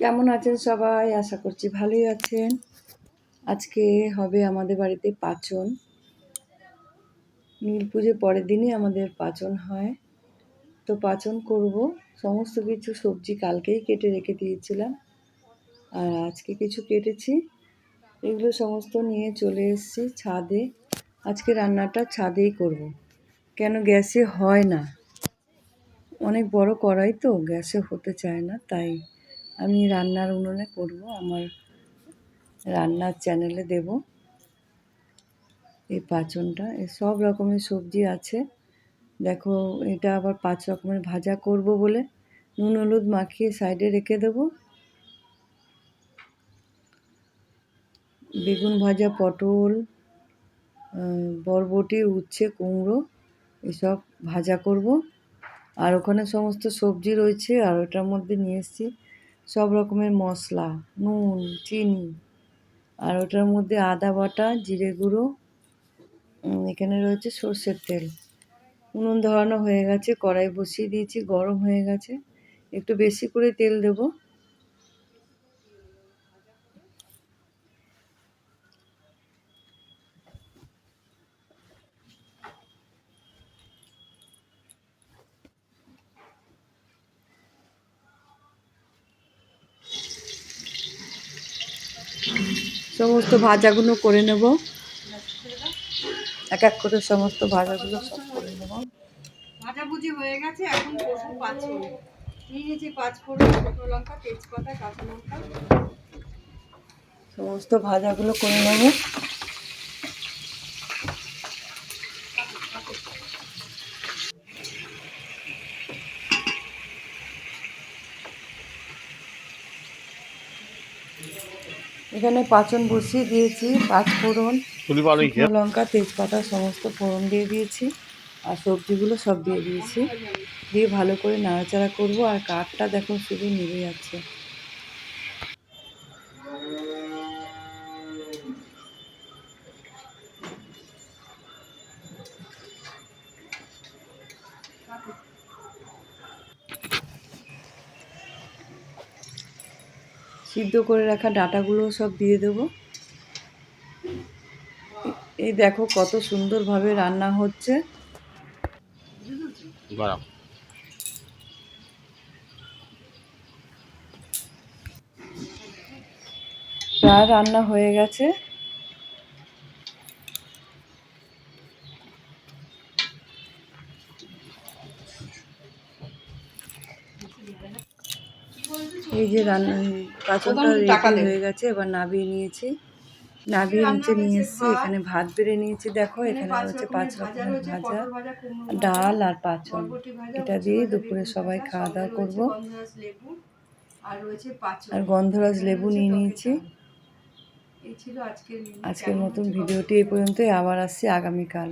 কেমন আছেন সবাই? আশা করছি ভালোই আছেন। আজকে হবে আমাদের বাড়িতে পাঁচন। নীল পুজোর পরের দিনই আমাদের পাঁচন হয়। তো পাঁচন করব। সমস্ত কিছু সবজি কালকেই কেটে রেখে দিয়েছিলাম, আর আজকে কিছু কেটেছি। এগুলো সমস্ত নিয়ে চলে এসেছি ছাদে। আজকে রান্নাটা ছাদেই করব। কেন গ্যাসে হয় না, অনেক বড় কড়াই তো, গ্যাসে হতে চায় না, তাই আমি রান্নার উনুনে করব। আমার রান্নার চ্যানেলে দেব এই পাঁচনটা। সব রকমের সবজি আছে। দেখো, এটা আবার 5 রকমের ভাজা করব বলে নুন হলুদ মাখিয়ে সাইডে রেখে দেবো। বেগুন ভাজা, পটল, বরবটি, উচ্ছে, কুমড়ো এসব ভাজা করব। আর ওখানে সমস্ত সবজি রয়েছে, আর ওটার মধ্যে নিয়ে এসেছি সব রকমের মশলা, নুন, চিনি, আর ওটার মধ্যে আদা বাটা, জিরে গুঁড়ো, এখানে রয়েছে সর্ষের তেল। উনুন ধরানো হয়ে গেছে, কড়াই বসিয়ে দিয়েছি, গরম হয়ে গেছে। একটু বেশি করে তেল দেব। সমস্ত ভাজাগুলো করে নেব, এক এক করে সমস্ত ভাজাগুলো সব করে নেব। ভাজাভুজি হয়ে গেছে, এখন করবো পাঁচফোড়ন। নিয়ে নিয়েছি পাঁচফোড়ন, শুকনো লঙ্কা, তেজপাতা, কাঁচা লঙ্কা। সমস্ত ভাজাগুলো করে নেব। এখানে পাঁচন বসিয়ে দিয়েছি, পাঁচফোড়ন, শুকনো লঙ্কা, তেজপাতা সমস্ত ফোড়ন দিয়ে দিয়েছি, আর সবজিগুলো সব দিয়ে দিয়েছি। দিয়ে ভালো করে নাড়াচাড়া করব। আর কাঠটা দেখো শুধু নিভে যাচ্ছে। সিদ্ধ করে রাখা ডাঁটাগুলো সব দিয়ে দেবো। এই দেখো কত সুন্দরভাবে রান্না হচ্ছে। প্রায় রান্না হয়ে গেছে। এই যে পাঁচনটা রেডি হয়ে গেছে, এবার নামিয়ে নিয়েছি। নামিয়ে নিচে নিয়ে এসেছি, এখানে ভাত বেড়ে নিয়েছি। দেখো এখানে হচ্ছে 5 রকমের ভাজা, ডাল আর পাঁচন। এটা দিয়েই দুপুরে সবাই খাওয়া দাওয়া করবো। আর গন্ধরাজ লেবু নিয়ে নিয়েছি। আজকের মতন ভিডিওটি এই পর্যন্তই। আবার আসছি আগামীকাল।